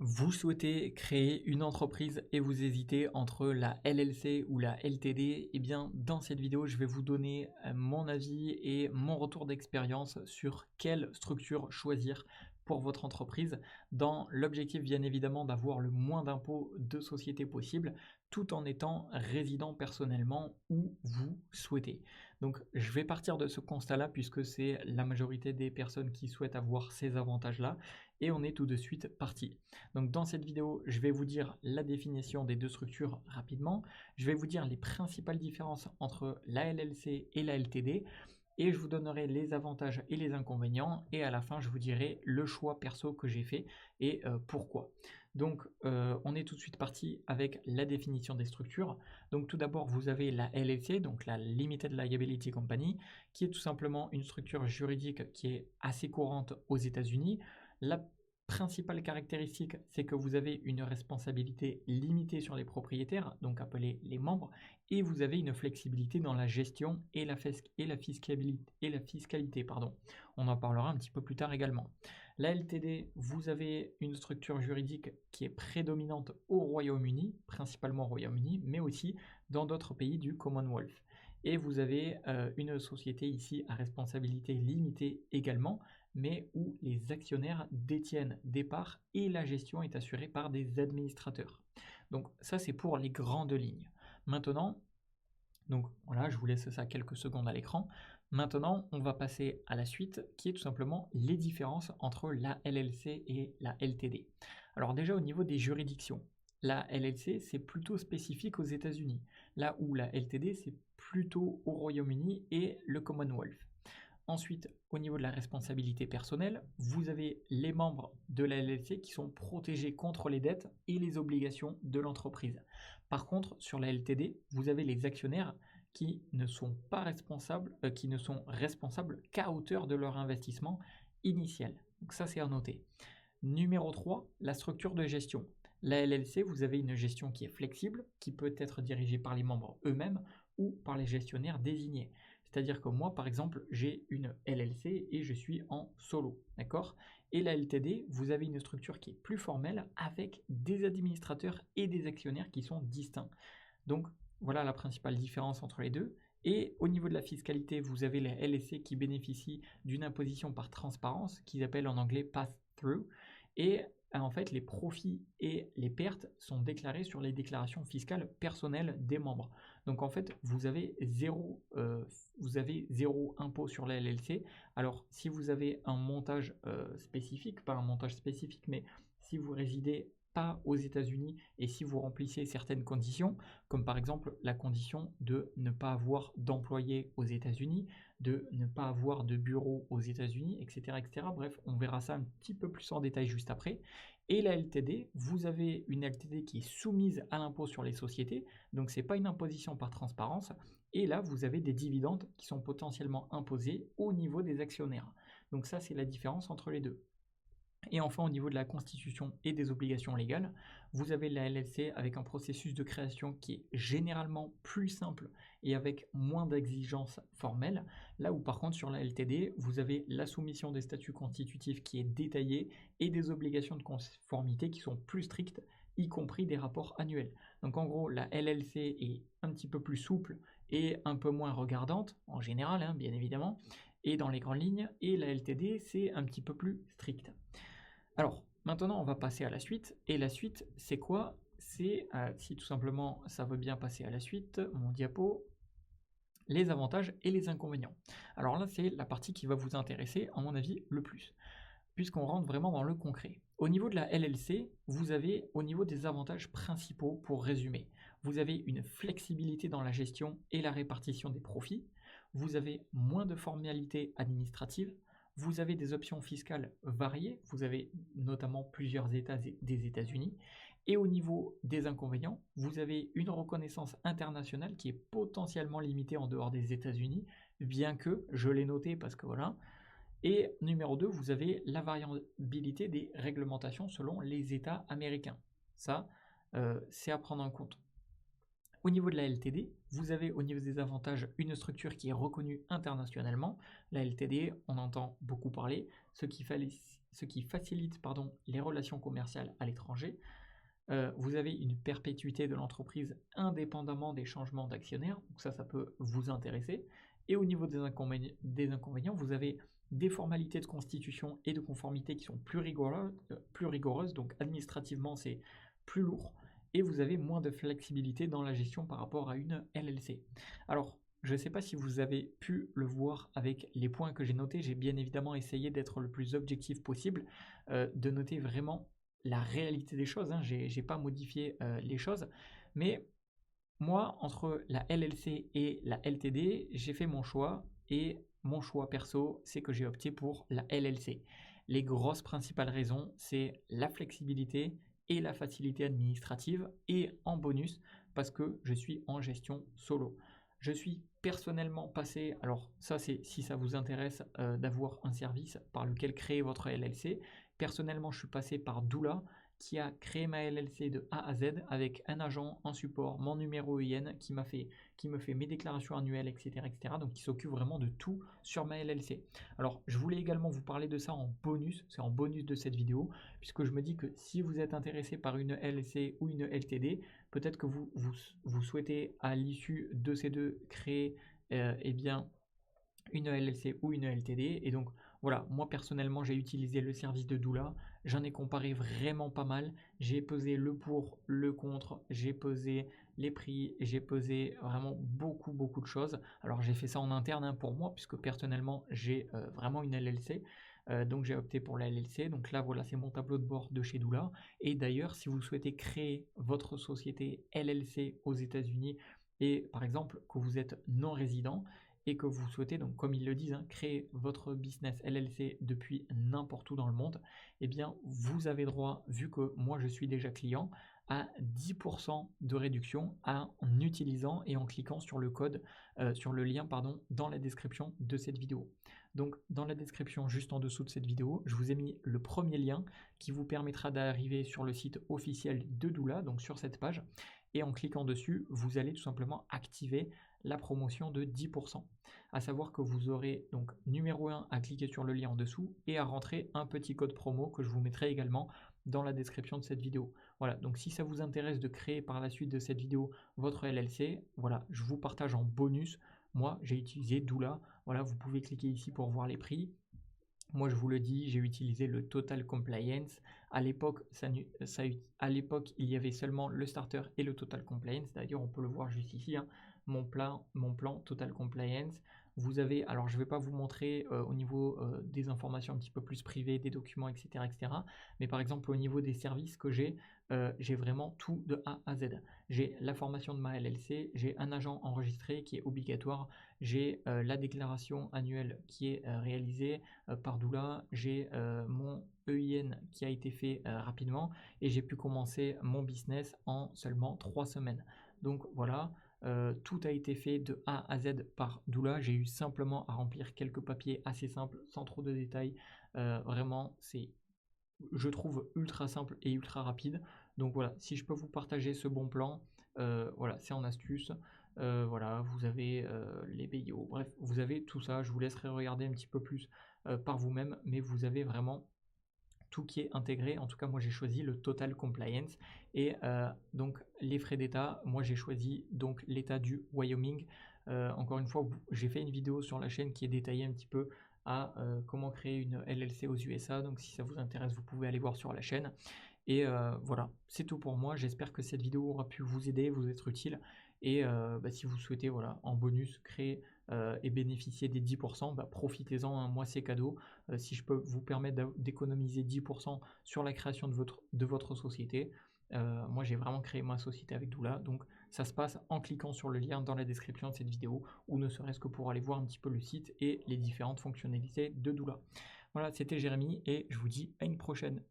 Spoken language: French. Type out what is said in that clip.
Vous souhaitez créer une entreprise et vous hésitez entre la LLC ou la LTD, eh bien dans cette vidéo je vais vous donner mon avis et mon retour d'expérience sur quelle structure choisir pour votre entreprise dans l'objectif bien évidemment d'avoir le moins d'impôts de société possible tout en étant résident personnellement où vous souhaitez. Donc je vais partir de ce constat-là puisque c'est la majorité des personnes qui souhaitent avoir ces avantages-là et on est tout de suite parti. Donc dans cette vidéo, je vais vous dire la définition des deux structures rapidement. Je vais vous dire les principales différences entre la LLC et la LTD. Et je vous donnerai les avantages et les inconvénients. Et à la fin, je vous dirai le choix perso que j'ai fait et pourquoi. Donc on est tout de suite parti avec la définition des structures. Donc tout d'abord, vous avez la LLC, donc la Limited Liability Company, qui est tout simplement une structure juridique qui est assez courante aux États-Unis. La principale caractéristique, c'est que vous avez une responsabilité limitée sur les propriétaires, donc appelés les membres, et vous avez une flexibilité dans la gestion et la fiscalité, pardon. On en parlera un petit peu plus tard également. La LTD, vous avez une structure juridique qui est prédominante au Royaume-Uni, principalement au Royaume-Uni, mais aussi dans d'autres pays du Commonwealth. Et vous avez une société ici à responsabilité limitée également, mais où les actionnaires détiennent des parts et la gestion est assurée par des administrateurs. Donc ça c'est pour les grandes lignes. Maintenant, donc voilà, je vous laisse ça quelques secondes à l'écran. Maintenant, on va passer à la suite, qui est tout simplement les différences entre la LLC et la LTD. Alors déjà au niveau des juridictions, la LLC c'est plutôt spécifique aux États-Unis, là où la LTD c'est plutôt au Royaume-Uni et le Commonwealth. Ensuite, au niveau de la responsabilité personnelle, vous avez les membres de la LLC qui sont protégés contre les dettes et les obligations de l'entreprise. Par contre, sur la LTD, vous avez les actionnaires qui ne sont pas responsables, qui ne sont responsables qu'à hauteur de leur investissement initial. Donc ça, c'est à noter. Numéro 3, la structure de gestion. La LLC, vous avez une gestion qui est flexible, qui peut être dirigée par les membres eux-mêmes ou par les gestionnaires désignés. C'est-à-dire que moi, par exemple, j'ai une LLC et je suis en solo, d'accord? Et la LTD, vous avez une structure qui est plus formelle avec des administrateurs et des actionnaires qui sont distincts. Donc, voilà la principale différence entre les deux. Et au niveau de la fiscalité, vous avez les LLC qui bénéficient d'une imposition par transparence, qu'ils appellent en anglais pass-through. Et en fait, les profits et les pertes sont déclarés sur les déclarations fiscales personnelles des membres. Donc en fait, vous avez zéro impôt sur la LLC. Alors si vous avez un montage spécifique, pas un montage spécifique, mais si vous résidez pas aux États-Unis et si vous remplissez certaines conditions, comme par exemple la condition de ne pas avoir d'employés aux États-Unis, de ne pas avoir de bureau aux États-Unis, etc., etc. Bref, on verra ça un petit peu plus en détail juste après. Et la LTD, vous avez une LTD qui est soumise à l'impôt sur les sociétés, donc ce n'est pas une imposition par transparence. Et là, vous avez des dividendes qui sont potentiellement imposés au niveau des actionnaires. Donc ça, c'est la différence entre les deux. Et enfin, au niveau de la constitution et des obligations légales, vous avez la LLC avec un processus de création qui est généralement plus simple et avec moins d'exigences formelles, là où par contre sur la LTD, vous avez la soumission des statuts constitutifs qui est détaillée et des obligations de conformité qui sont plus strictes, y compris des rapports annuels. Donc en gros, la LLC est un petit peu plus souple et un peu moins regardante, en général, hein, bien évidemment, et dans les grandes lignes, et la LTD, c'est un petit peu plus strict. Alors, maintenant, on va passer à la suite. Et la suite, c'est quoi? C'est, si tout simplement ça veut bien passer à la suite, mon diapo, les avantages et les inconvénients. Alors là, c'est la partie qui va vous intéresser, à mon avis, le plus, puisqu'on rentre vraiment dans le concret. Au niveau de la LLC, vous avez, au niveau des avantages principaux, pour résumer, vous avez une flexibilité dans la gestion et la répartition des profits, vous avez moins de formalités administratives, vous avez des options fiscales variées, vous avez notamment plusieurs États des États-Unis, et au niveau des inconvénients, vous avez une reconnaissance internationale qui est potentiellement limitée en dehors des États-Unis, bien que, je l'ai noté parce que voilà. Et numéro 2, vous avez la variabilité des réglementations selon les États américains. Ça, c'est à prendre en compte. Au niveau de la LTD, vous avez au niveau des avantages une structure qui est reconnue internationalement. La LTD, on entend beaucoup parler, ce qui facilite pardon, les relations commerciales à l'étranger. Vous avez une perpétuité de l'entreprise indépendamment des changements d'actionnaires, donc ça peut vous intéresser. Et au niveau des inconvénients, vous avez des formalités de constitution et de conformité qui sont plus rigoureuses, donc administrativement c'est plus lourd, et vous avez moins de flexibilité dans la gestion par rapport à une LLC. Alors, je ne sais pas si vous avez pu le voir avec les points que j'ai notés, j'ai bien évidemment essayé d'être le plus objectif possible, de noter vraiment la réalité des choses, hein, j'ai pas modifié les choses, mais moi, entre la LLC et la LTD, j'ai fait mon choix et mon choix perso, c'est que j'ai opté pour la LLC. Les grosses principales raisons, c'est la flexibilité et la facilité administrative et en bonus parce que je suis en gestion solo. Je suis personnellement passé, alors ça c'est si ça vous intéresse d'avoir un service par lequel créer votre LLC. Personnellement, je suis passé par Doula qui a créé ma LLC de A à Z avec un agent, un support, mon numéro EIN qui me fait mes déclarations annuelles, etc., etc. Donc qui s'occupe vraiment de tout sur ma LLC. Alors je voulais également vous parler de ça en bonus, c'est en bonus de cette vidéo, puisque je me dis que si vous êtes intéressé par une LLC ou une LTD, peut-être que vous souhaitez à l'issue de ces deux créer eh bien une LLC ou une LTD. Et donc voilà, moi personnellement j'ai utilisé le service de Doula, j'en ai comparé vraiment pas mal, j'ai pesé le pour, le contre, j'ai pesé les prix, j'ai pesé vraiment beaucoup de choses. Alors j'ai fait ça en interne hein, pour moi, puisque personnellement j'ai vraiment une LLC. Donc j'ai opté pour la LLC. Donc là voilà, c'est mon tableau de bord de chez Doula. Et d'ailleurs, si vous souhaitez créer votre société LLC aux États-Unis et par exemple que vous êtes non résident, et que vous souhaitez, donc comme ils le disent, hein, créer votre business LLC depuis n'importe où dans le monde, eh bien vous avez droit, vu que moi je suis déjà client, à 10% de réduction en utilisant et en cliquant sur le code, sur le lien pardon, dans la description de cette vidéo. Donc dans la description juste en dessous de cette vidéo, je vous ai mis le premier lien qui vous permettra d'arriver sur le site officiel de Doula, donc sur cette page, et en cliquant dessus, vous allez tout simplement activer la promotion de 10%. À savoir que vous aurez donc numéro 1 à cliquer sur le lien en dessous et à rentrer un petit code promo que je vous mettrai également dans la description de cette vidéo. Voilà, donc si ça vous intéresse de créer par la suite de cette vidéo votre LLC, voilà, je vous partage en bonus. Moi, j'ai utilisé Doula. Voilà, vous pouvez cliquer ici pour voir les prix. Moi, je vous le dis, j'ai utilisé le Total Compliance. À l'époque, il y avait seulement le starter et le Total Compliance. D'ailleurs, on peut le voir juste ici, hein, mon plan Total Compliance. Vous avez, alors je ne vais pas vous montrer au niveau des informations un petit peu plus privées, des documents, etc., etc. Mais par exemple, au niveau des services que j'ai vraiment tout de A à Z. J'ai la formation de ma LLC, j'ai un agent enregistré qui est obligatoire, j'ai la déclaration annuelle qui est réalisée par Doula, j'ai mon EIN qui a été fait rapidement et j'ai pu commencer mon business en seulement 3 semaines. Donc voilà, tout a été fait de A à Z par Doula. J'ai eu simplement à remplir quelques papiers assez simples, sans trop de détails. Vraiment, c'est, je trouve, ultra simple et ultra rapide. Donc voilà, si je peux vous partager ce bon plan, voilà, c'est en astuce. Voilà, vous avez les BIO, bref, vous avez tout ça. Je vous laisserai regarder un petit peu plus par vous-même, mais vous avez vraiment tout qui est intégré. En tout cas, moi j'ai choisi le Total Compliance et donc les frais d'État. Moi j'ai choisi donc l'État du Wyoming. Encore une fois, j'ai fait une vidéo sur la chaîne qui est détaillée un petit peu à comment créer une LLC aux USA. Donc si ça vous intéresse, vous pouvez aller voir sur la chaîne. Et voilà, c'est tout pour moi. J'espère que cette vidéo aura pu vous aider, vous être utile. Et si vous souhaitez, voilà, en bonus, créer et bénéficier des 10%, profitez-en, hein, moi c'est cadeau. Si je peux vous permettre d'économiser 10% sur la création de votre société, moi j'ai vraiment créé ma société avec Doula. Donc ça se passe en cliquant sur le lien dans la description de cette vidéo, ou ne serait-ce que pour aller voir un petit peu le site et les différentes fonctionnalités de Doula. Voilà, c'était Jérémy et je vous dis à une prochaine.